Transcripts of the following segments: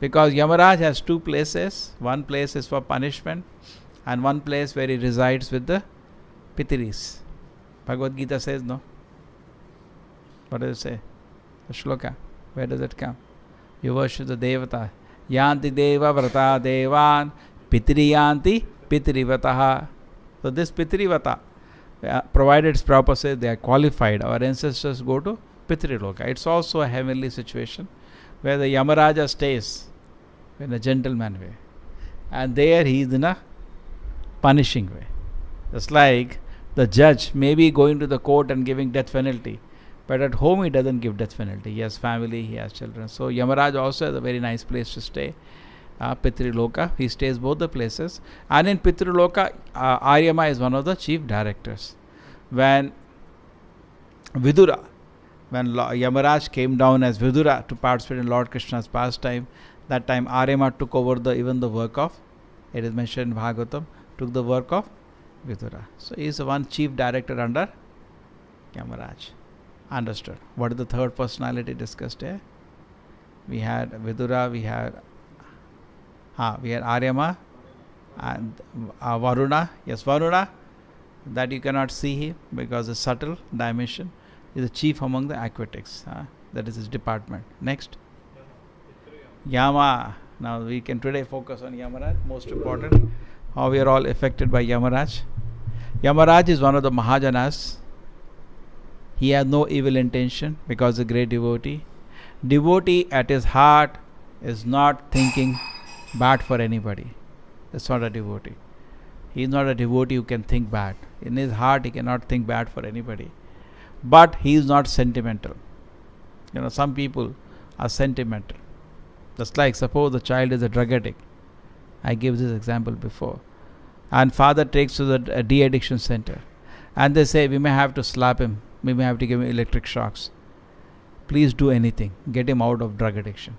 Because Yamaraj has two places. One place is for punishment and one place where he resides with the Pitiris. Bhagavad Gita says no. What does it say? The shloka. Where does it come? You worship the Devata. Yanti Deva Vrata Devan Pitiriyanti Pitirivataha. So this Pitirivata, provided its purposes, they are qualified. Our ancestors go to Pitiriloka. It's also a heavenly situation where the Yamaraja stays in a gentleman way. And there he is in a punishing way. Just like the judge may be going to the court and giving death penalty, but at home he doesn't give death penalty. He has family, he has children. So Yamaraj also has a very nice place to stay. Pitriloka, he stays both the places. And in Pitriloka, Aryama is one of the chief directors. When Vidura, when Yamaraj came down as Vidura to participate in Lord Krishna's pastime, that time Aryama took over even the work of, it is mentioned in Bhagavatam, took the work of Vidura. So he is the one chief director under Yamaraj. Understood. What is the third personality discussed here? We had Vidura, we had Aryama and Varuna. Yes, Varuna, that you cannot see him because the subtle dimension is the chief among the aquatics. That is his department. Next. Yama. Now we can today focus on Yamaraj. Most important, how we are all affected by Yamaraj. Yamaraj is one of the Mahajanas. He has no evil intention because a great devotee. Devotee at his heart is not thinking bad for anybody. That's not a devotee. He is not a devotee who can think bad. In his heart he cannot think bad for anybody. But he is not sentimental. Some people are sentimental. Just like suppose the child is a drug addict. I gave this example before. And father takes to the de-addiction center. And they say, we may have to slap him. We may have to give him electric shocks. Please do anything. Get him out of drug addiction.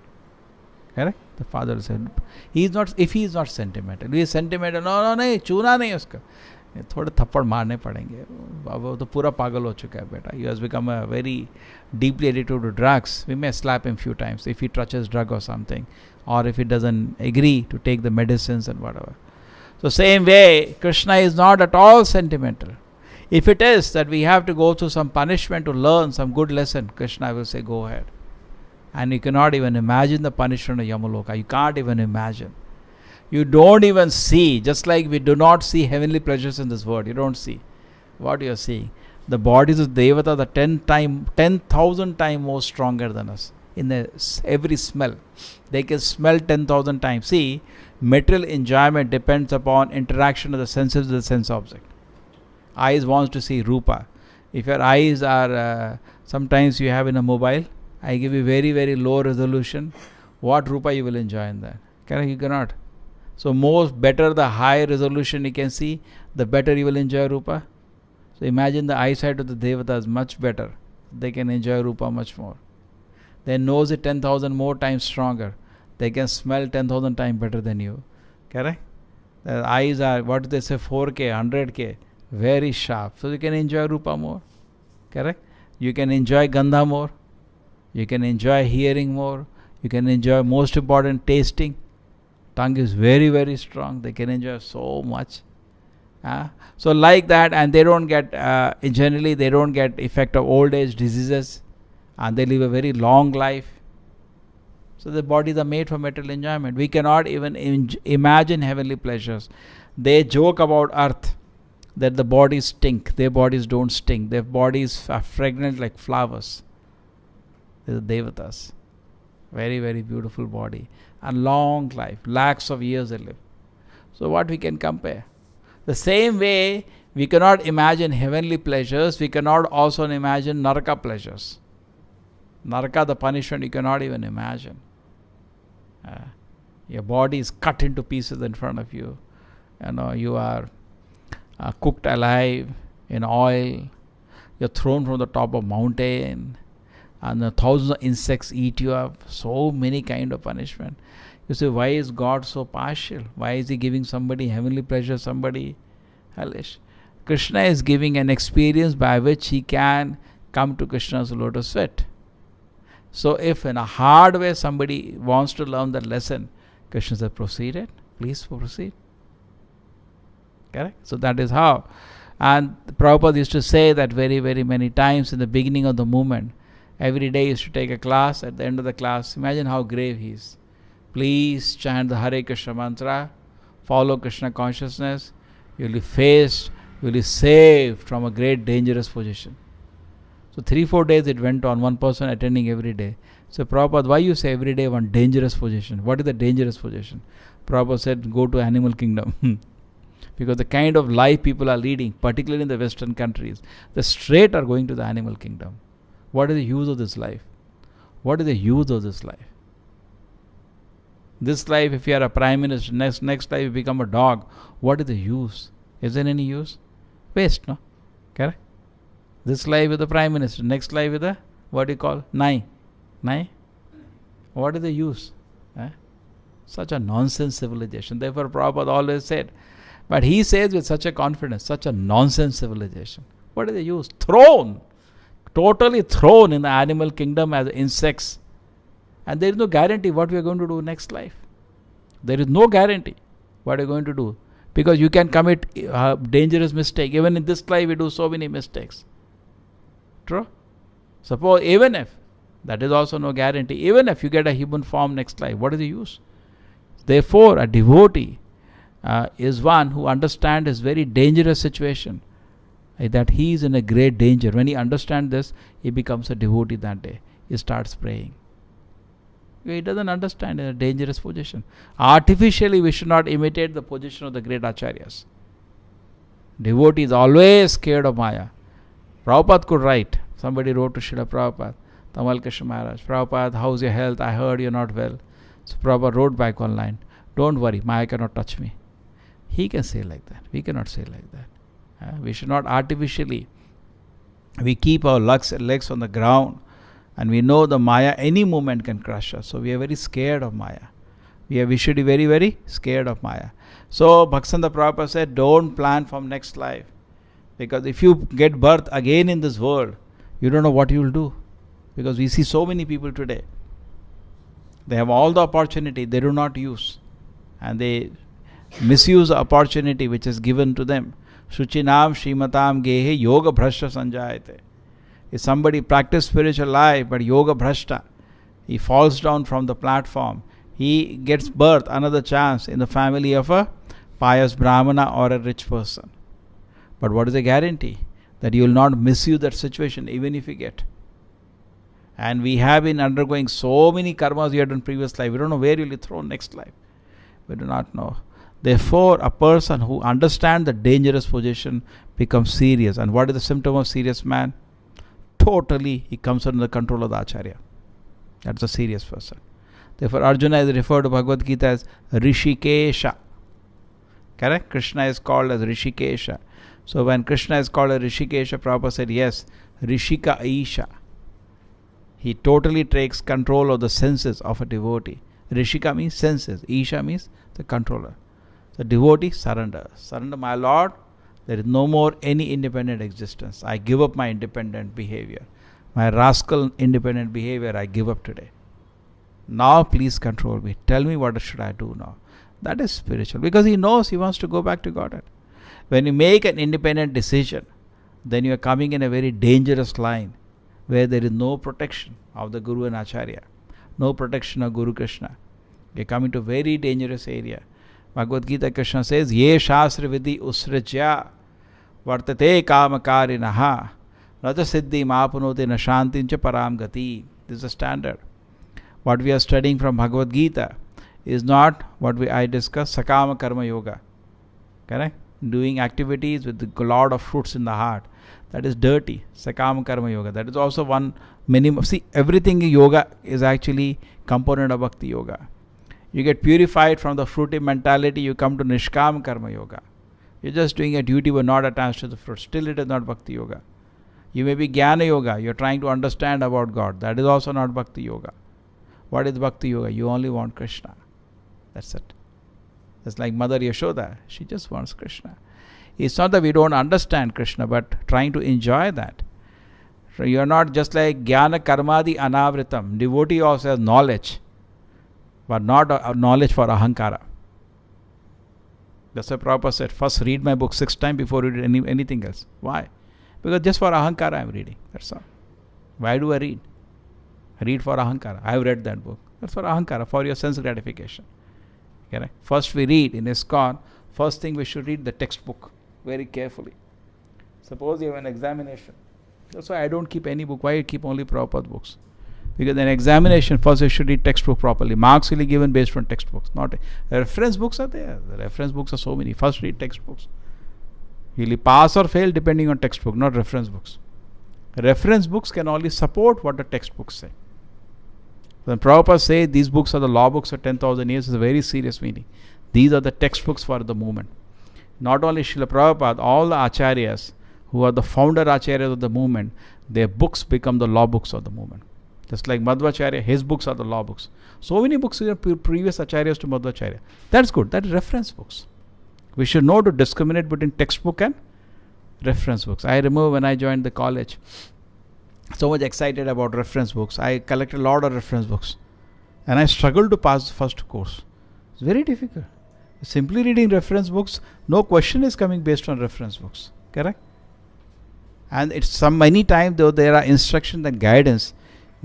Correct? The father said, if he is not sentimental. He is sentimental. No, चूना नहीं उसका. थोड़े थप्पड़ मारने पड़ेंगे. अब वो तो पूरा पागल हो चुका है बेटा. He has become a very deeply addicted to drugs. We may slap him few times if he touches drug or something, or if he doesn't agree to take the medicines and whatever. So same way, Krishna is not at all sentimental. If it is that we have to go through some punishment to learn some good lesson, Krishna will say, go ahead. And you cannot even imagine the punishment of Yamaloka. You can't even imagine. You don't even see, just like we do not see heavenly pleasures in this world. You don't see what you are seeing. The bodies of Devata are 10,000 times more stronger than us. In every smell. They can smell 10,000 times. See, material enjoyment depends upon interaction of the senses with the sense object. Eyes wants to see Rupa. If your eyes are, sometimes you have in a mobile, I give you very, very low resolution. What Rupa you will enjoy in that? You cannot. So better the high resolution you can see, the better you will enjoy Rupa. So imagine the eyesight of the Devatas much better. They can enjoy Rupa much more. Their nose is 10,000 more times stronger. They can smell 10,000 times better than you. Correct? Their eyes are, what do they say, 4K, 100K. Very sharp. So you can enjoy Rupa more. Correct? You can enjoy Gandha more. You can enjoy hearing more. You can enjoy, most important, tasting. Tongue is very, very strong. They can enjoy so much. So like that, and they don't get, generally they don't get effect of old age diseases. And they live a very long life. So the bodies are made for material enjoyment. We cannot even imagine heavenly pleasures. They joke about earth, that the bodies stink. Their bodies don't stink. Their bodies are fragrant like flowers. They're the Devatas. Very, very beautiful body. And long life. Lakhs of years they live. So what we can compare? The same way, we cannot imagine heavenly pleasures. We cannot also imagine Naraka pleasures. Naraka, the punishment, you cannot even imagine. Your body is cut into pieces in front of you. You are cooked alive in oil. You're thrown from the top of mountain. And thousands of insects eat you up. So many kind of punishment. You say, why is God so partial? Why is He giving somebody heavenly pleasure, somebody hellish? Krishna is giving an experience by which he can come to Krishna's lotus feet. So if in a hard way somebody wants to learn that lesson, Krishna said, proceed it. Please proceed. Correct? So that is how. And Prabhupada used to say that very, very many times in the beginning of the movement. Every day he used to take a class. At the end of the class, imagine how grave he is. Please chant the Hare Krishna mantra. Follow Krishna consciousness. You will be faced, you will be saved from a great dangerous position. So 3-4 days it went on, one person attending every day. So Prabhupada, why you say every day one dangerous position? What is the dangerous position? Prabhupada said, go to animal kingdom. Because the kind of life people are leading, particularly in the Western countries, the straight are going to the animal kingdom. What is the use of this life? What is the use of this life? This life, if you are a prime minister, next life you become a dog, what is the use? Is there any use? Waste, no? Correct? This life with the prime minister, next life with the, what do you call? Nai. What is the use? Such a nonsense civilization. Therefore Prabhupada always said, but he says with such a confidence, such a nonsense civilization. What is the use? Thrown. Totally thrown in the animal kingdom as insects. And there is no guarantee what we are going to do next life. There is no guarantee what we are going to do. Because you can commit a dangerous mistake. Even in this life we do so many mistakes. True? Suppose even if, that is also no guarantee, even if you get a human form next life, what is the use? Therefore a devotee is one who understands his very dangerous situation. That he is in a great danger. When he understands this, he becomes a devotee that day. He starts praying. He doesn't understand in a dangerous position. Artificially, we should not imitate the position of the great acharyas. Devotee is always scared of Maya. Prabhupada could write. Somebody wrote to Srila Prabhupada, Tamal Krishna Maharaj, Prabhupada, how's your health? I heard you're not well. So Prabhupada wrote back one line, don't worry, Maya cannot touch me. He can say like that. We cannot say like that. We should not artificially. We keep our legs on the ground. And we know the Maya any moment can crush us. So we are very scared of Maya. We should be very, very scared of Maya. So Bhaktivinoda Prabhupada said, don't plan from next life. Because if you get birth again in this world, you don't know what you will do. Because we see so many people today. They have all the opportunity, they do not use. And they misuse the opportunity which is given to them. Shuchinam Shrimatam Gehe Yoga Bhrashta Sanjayate. If somebody practices spiritual life but yoga bhrashta, he falls down from the platform, he gets birth, another chance in the family of a pious brahmana or a rich person. But what is the guarantee? That you will not misuse that situation even if you get. And we have been undergoing so many karmas we had done previous life. We don't know where you will be thrown next life. We do not know. Therefore, a person who understands the dangerous position becomes serious. And what is the symptom of serious man? Totally, he comes under the control of the Acharya. That's a serious person. Therefore, Arjuna is referred to Bhagavad Gita as Rishikesha. Correct? Krishna is called as Rishikesha. So, when Krishna is called as Rishikesha, Prabhupada said, yes, Rishika Aisha. He totally takes control of the senses of a devotee. Rishika means senses. Isha means the controller. The devotee surrenders. Surrender, my Lord. There is no more any independent existence. I give up my independent behavior. My rascal independent behavior I give up today. Now please control me. Tell me what should I do now. That is spiritual. Because he knows he wants to go back to Godhead. When you make an independent decision, then you are coming in a very dangerous line where there is no protection of the Guru and Acharya. No protection of Guru Krishna. You are coming to a very dangerous area. Bhagavad Gita Krishna says, Ye Shastra Vidhi Usrajya Vartate Kamakari Naha Raja Siddhi Mapunote Nashantincha Param Gati. This is a standard. What we are studying from Bhagavad Gita is not what I discussed, Sakama Karma Yoga. Correct? Doing activities with the lot of fruits in the heart. That is dirty. Sakama Karma Yoga. That is also one minimum. See, everything in yoga is actually component of Bhakti Yoga. You get purified from the fruity mentality, you come to Nishkam Karma Yoga. You're just doing a duty but not attached to the fruit. Still it is not Bhakti Yoga. You may be Jnana Yoga, you're trying to understand about God. That is also not Bhakti Yoga. What is Bhakti Yoga? You only want Krishna. That's it. It's like Mother Yashoda. She just wants Krishna. It's not that we don't understand Krishna, but trying to enjoy that. So you are not just like Jnana Karmadi Anavritam. Devotee also has knowledge, but not a knowledge for ahankara. That's why Prabhupada said, first read my book 6 times before you read anything else. Why? Because just for ahankara I am reading. That's all. Why do I read? I read for ahankara. I have read that book. That's for ahankara, for your sense gratification. Okay? First we read in ISKCON, first thing we should read the textbook very carefully. Suppose you have an examination. That's why I don't keep any book. Why I keep only Prabhupada books? Because in examination, first you should read textbook properly. Marks will be given based on textbooks. Not reference books are there. The reference books are so many. First read textbooks. You will pass or fail depending on textbook, not reference books. Reference books can only support what the textbooks say. When Prabhupada say these books are the law books for 10,000 years, is a very serious meaning. These are the textbooks for the movement. Not only Srila Prabhupada, all the acharyas who are the founder acharyas of the movement, their books become the law books of the movement. Just like Madhvacharya, his books are the law books. So many books are previous acharyas to Madhvacharya. That's good. That is reference books. We should know to discriminate between textbook and reference books. I remember when I joined the college, so much excited about reference books. I collected a lot of reference books. And I struggled to pass the first course. It's very difficult. Simply reading reference books, no question is coming based on reference books. Correct? And it's many times though there are instructions and guidance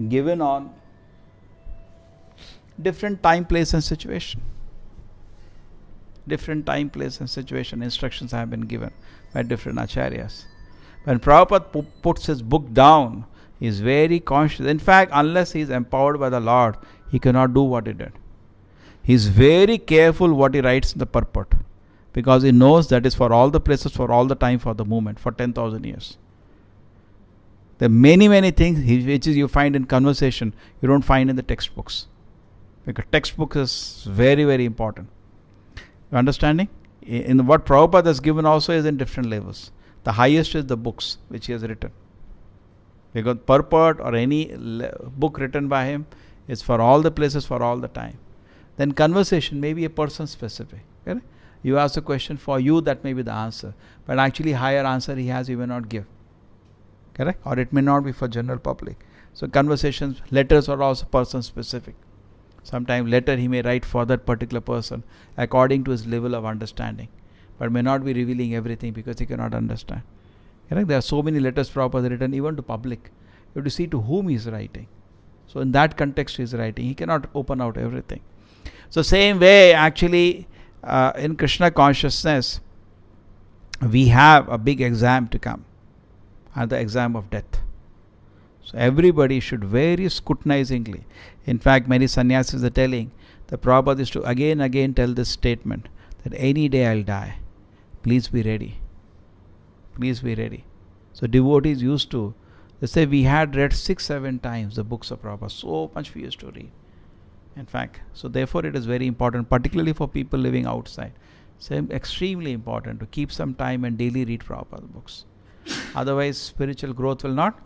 given on different time, place and situation. Different time, place and situation instructions have been given by different acharyas. When Prabhupada puts his book down, he is very conscious. In fact, unless he is empowered by the Lord, he cannot do what he did. He is very careful what he writes in the purport, because he knows that is for all the places, for all the time, for the movement, for 10,000 years. There are many things which you find in conversation, you don't find in the textbooks. Because textbook is very important. You understanding? In what Prabhupada has given also is in different levels. The highest is the books which he has written. Because purport or any book written by him is for all the places, for all the time. Then conversation may be a person specific. Okay? You ask a question, for you that may be the answer. But actually higher answer he has, he may not give. Correct? Or it may not be for general public. So conversations, letters are also person specific. Sometimes letter he may write for that particular person according to his level of understanding. But may not be revealing everything because he cannot understand. Correct? There are so many letters Prabhupada written even to public. You have to see to whom he is writing. So in that context he is writing. He cannot open out everything. So same way actually in Krishna consciousness we have a big exam to come. And the exam of death. So everybody should very scrutinizingly. In fact, many sannyasis are telling, the Prabhupada is to again tell this statement, that any day I'll die. Please be ready. Please be ready. So devotees used to, they say we had read 6-7 times the books of Prabhupada. So much we used to read. In fact, so therefore it is very important, particularly for people living outside. So extremely important to keep some time and daily read Prabhupada books. Otherwise spiritual growth will not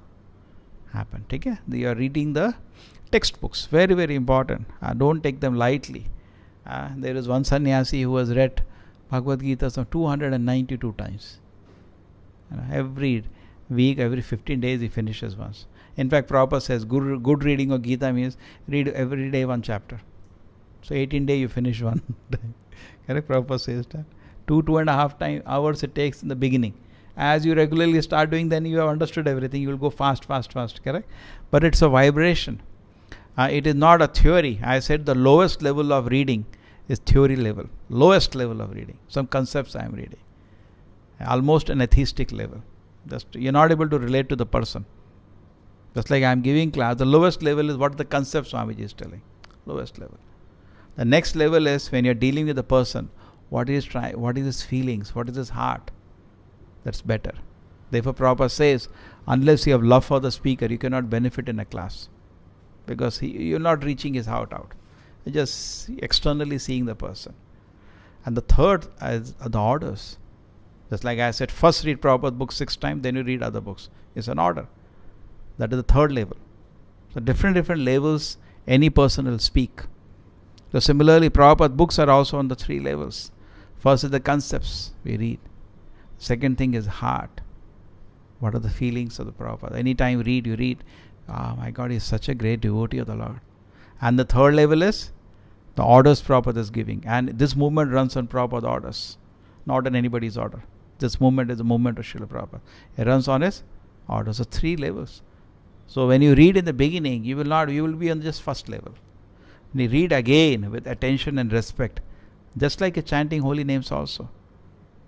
happen. Okay? You are reading the textbooks. Very important. Don't take them lightly. There is one sannyasi who has read Bhagavad Gita some 292 times. Every week, every 15 days he finishes once. In fact, Prabhupada says good reading of Gita means read every day one chapter. So 18 days you finish one time. Correct? Prabhupada says that. 2.5 hours it takes in the beginning. As you regularly start doing, then you have understood everything. You will go fast, correct? But it's a vibration. It is not a theory. I said the lowest level of reading is theory level. Lowest level of reading. Some concepts I am reading. Almost an atheistic level. Just you're not able to relate to the person. Just like I am giving class, the lowest level is what the concept Swamiji is telling. Lowest level. The next level is when you're dealing with the person, what is his feelings, what is his heart. That's better. Therefore Prabhupada says, unless you have love for the speaker, you cannot benefit in a class. Because you're not reaching his heart out. You're just externally seeing the person. And the third is the orders. Just like I said, first read Prabhupada book 6 times, then you read other books. It's an order. That is the third level. So different levels, any person will speak. So similarly, Prabhupada books are also on the 3 levels. First is the concepts we read. Second thing is heart. What are the feelings of the Prabhupada? Anytime you read, oh my God, he's such a great devotee of the Lord. And the third level is the orders Prabhupada is giving. And this movement runs on Prabhupada orders, not on anybody's order. This movement is the movement of Srila Prabhupada. It runs on his orders. So 3 levels. So when you read in the beginning, you will be on just first level. When you read again with attention and respect, just like you're chanting holy names also.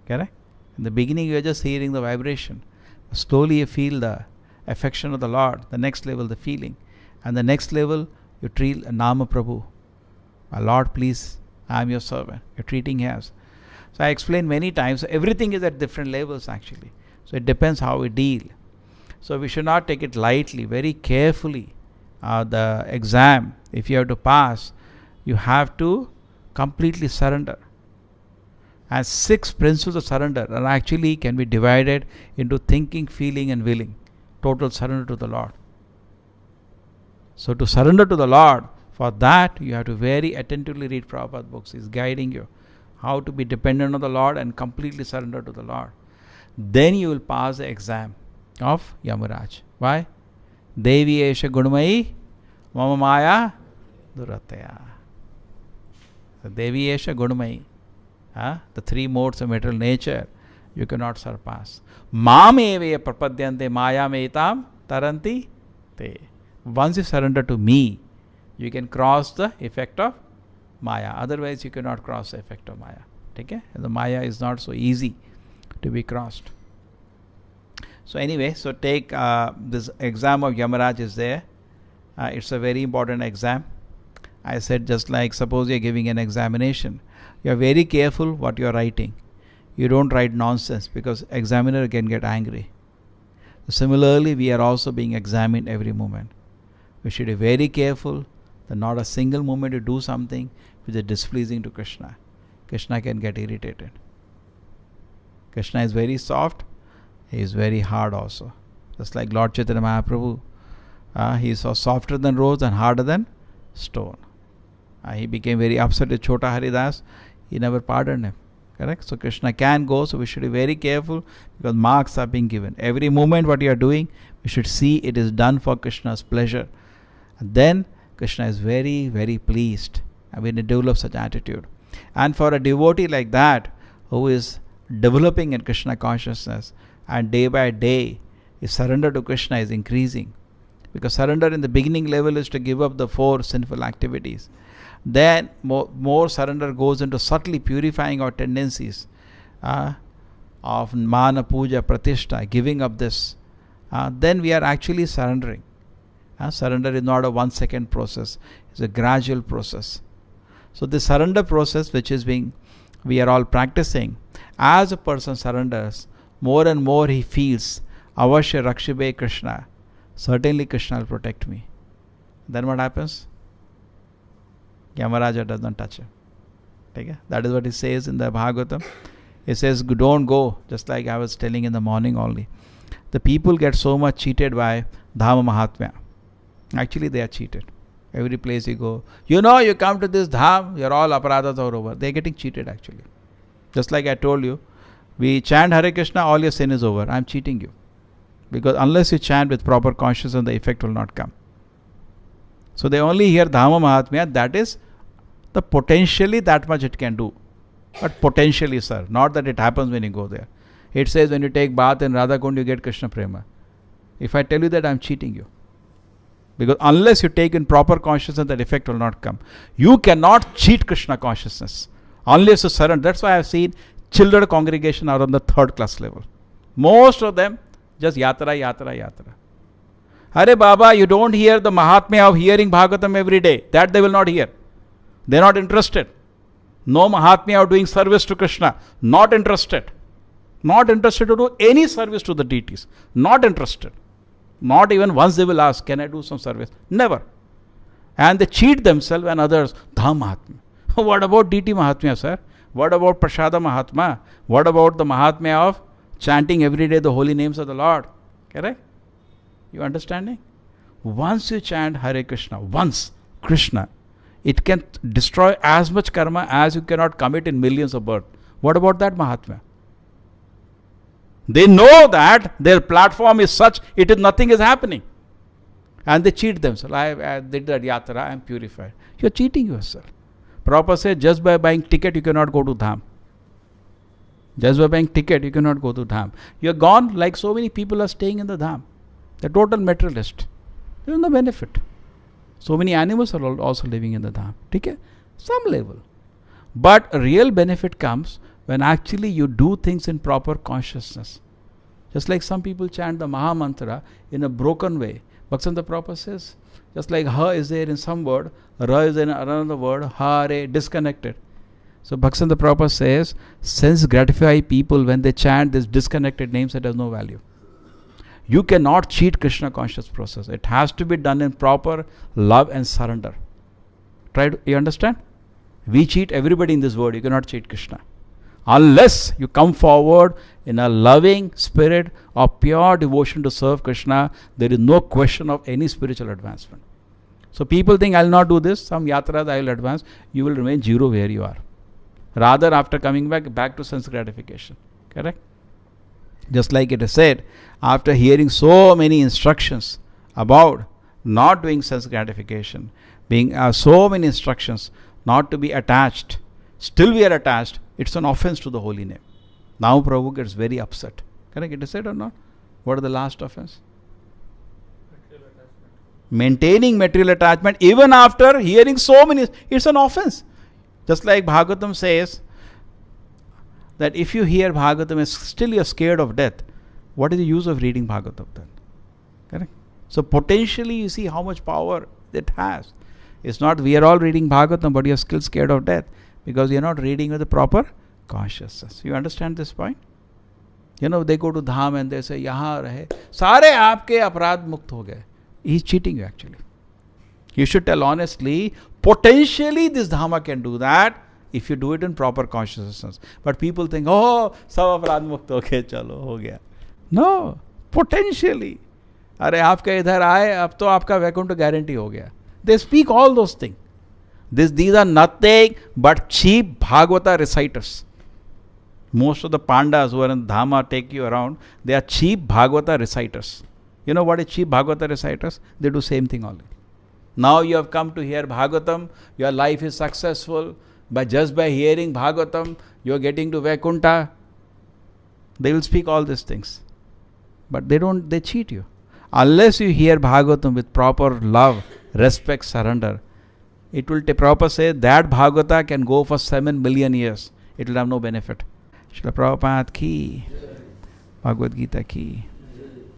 Correct? In the beginning, you are just hearing the vibration. Slowly you feel the affection of the Lord. The next level, the feeling. And the next level, you treat Nama Prabhu. My Lord, please, I am your servant. You're treating him as. So I explained many times, so everything is at different levels actually. So it depends how we deal. So we should not take it lightly, very carefully. The exam, if you have to pass, you have to completely surrender. And 6 principles of surrender are actually can be divided into thinking, feeling and willing. Total surrender to the Lord. So to surrender to the Lord, for that you have to very attentively read Prabhupada books. He's guiding you how to be dependent on the Lord and completely surrender to the Lord. Then you will pass the exam of Yamaraj. Why? Devi Esha Gunmayi Mama Maya Durataya. The Devi Esha Gunmayi. The 3 modes of material nature you cannot surpass. Mameve prapadyante maya metam taranti te. Once you surrender to me, you can cross the effect of Maya. Otherwise, you cannot cross the effect of Maya. Okay? The Maya is not so easy to be crossed. So anyway, so take this exam of Yamaraj is there. It's a very important exam. I said just like suppose you are giving an examination. You are very careful what you are writing. You don't write nonsense because examiner can get angry. Similarly, we are also being examined every moment. We should be very careful that not a single moment you do something which is displeasing to Krishna. Krishna can get irritated. Krishna is very soft. He is very hard also. Just like Lord Chaitanya Mahaprabhu. He is so softer than rose and harder than stone. He became very upset with Chota Haridas. He never pardoned him. Correct? So Krishna can go. So we should be very careful because marks are being given. Every moment what you are doing, we should see it is done for Krishna's pleasure. And then Krishna is very, very pleased when you develop such attitude. And for a devotee like that, who is developing in Krishna consciousness, and day by day, his surrender to Krishna is increasing. Because surrender in the beginning level is to give up the 4 sinful activities. Then more surrender goes into subtly purifying our tendencies of mana, puja, pratishta, giving up this. Then we are actually surrendering. Surrender is not a 1 second process. It's a gradual process. So the surrender process which is we are all practicing, as a person surrenders, more and more he feels, Avashya Rakshibe Krishna. Certainly Krishna will protect me. Then what happens? Yamaraja does not touch him. Okay? That is what he says in the Bhagavatam. He says, don't go, just like I was telling in the morning only. The people get so much cheated by Dhama Mahatmya. Actually, they are cheated. Every place you go, you come to this dham, your all aparadhas are over. They are getting cheated actually. Just like I told you, we chant Hare Krishna, all your sin is over. I am cheating you. Because unless you chant with proper consciousness, the effect will not come. So they only hear Dhama Mahatmya, that is the potentially that much it can do. But potentially, sir, not that it happens when you go there. It says when you take bath in Radhakund, you get Krishna Prema. If I tell you that, I am cheating you. Because unless you take in proper consciousness, that effect will not come. You cannot cheat Krishna consciousness. Unless you surrender. That's why I have seen children congregation are on the 3rd class level. Most of them just yatra. Hare Baba, you don't hear the Mahatmya of hearing Bhagavatam every day. That they will not hear. They are not interested. No Mahatmya of doing service to Krishna. Not interested. Not interested to do any service to the deities. Not interested. Not even once they will ask, can I do some service? Never. And they cheat themselves and others. Dham Mahatmya. What about deity Mahatmya, sir? What about Prasada Mahatma? What about the Mahatmya of chanting every day the holy names of the Lord? Correct? You understanding? Once you chant Hare Krishna, once Krishna, it can destroy as much karma as you cannot commit in millions of births. What about that Mahatmya? They know that their platform is such, nothing is happening. And they cheat themselves. I did that yatra, I am purified. You are cheating yourself. Prabhupada said, just by buying ticket, you cannot go to Dham. Just by buying ticket, you cannot go to Dham. You are gone like so many people are staying in the Dham. The total materialist. There is no benefit. So many animals are also living in the Dham. Okay? Some level. But real benefit comes when actually you do things in proper consciousness. Just like some people chant the Maha Mantra in a broken way. Bhaktivinoda Prabhupada says, just like Ha is there in some word, Ra is in another word, Ha, Re, disconnected. So Bhaktivinoda Prabhupada says, sense gratify people when they chant these disconnected names that has no value. You cannot cheat Krishna conscious process. It has to be done in proper love and surrender. You understand? We cheat everybody in this world. You cannot cheat Krishna. Unless you come forward in a loving spirit of pure devotion to serve Krishna, there is no question of any spiritual advancement. So people think, I will not do this, some yatras I will advance. You will remain zero where you are. Rather, after coming back to sense gratification. Correct? Just like it is said, after hearing so many instructions about not doing sense gratification, being so many instructions not to be attached, still we are attached, it's an offense to the holy name. Now Prabhu gets very upset. Correct? It is said or not? What are the last offense? Material attachment. Maintaining material attachment even after hearing so many, it's an offense. Just like Bhagavatam says that if you hear Bhagavatam and still you are scared of death, what is the use of reading Bhagavatam then? Correct? So potentially you see how much power it has. It's not we are all reading Bhagavatam, but you are still scared of death because you are not reading with the proper consciousness. You understand this point? You know, they go to Dham and they say, Yahan rahe, sare aapke aparadh mukt ho gaye. He's cheating you actually. You should tell honestly, potentially this Dhamma can do that if you do it in proper consciousness. But people think, oh, sab aparadh mukt ho gaye, chalo, ho gaya. No, potentially. Are aapka idhar aaye, ab to aapka Vaikuntha guarantee ho gaya. They speak all those things. These are nothing but cheap Bhagavata reciters. Most of the Pandas who are in Dhamma take you around, they are cheap Bhagavata reciters. You know what is cheap Bhagavata reciters? They do same thing only. Now you have come to hear Bhagavatam, your life is successful, but just by hearing Bhagavatam, you are getting to Vaikuntha. They will speak all these things. But they cheat you. Unless you hear Bhagavatam with proper love, respect, surrender, it will Prabhupada say that Bhagavata can go for 7 million years. It will have no benefit. Srila Prabhupada ki, Bhagavad Gita ki.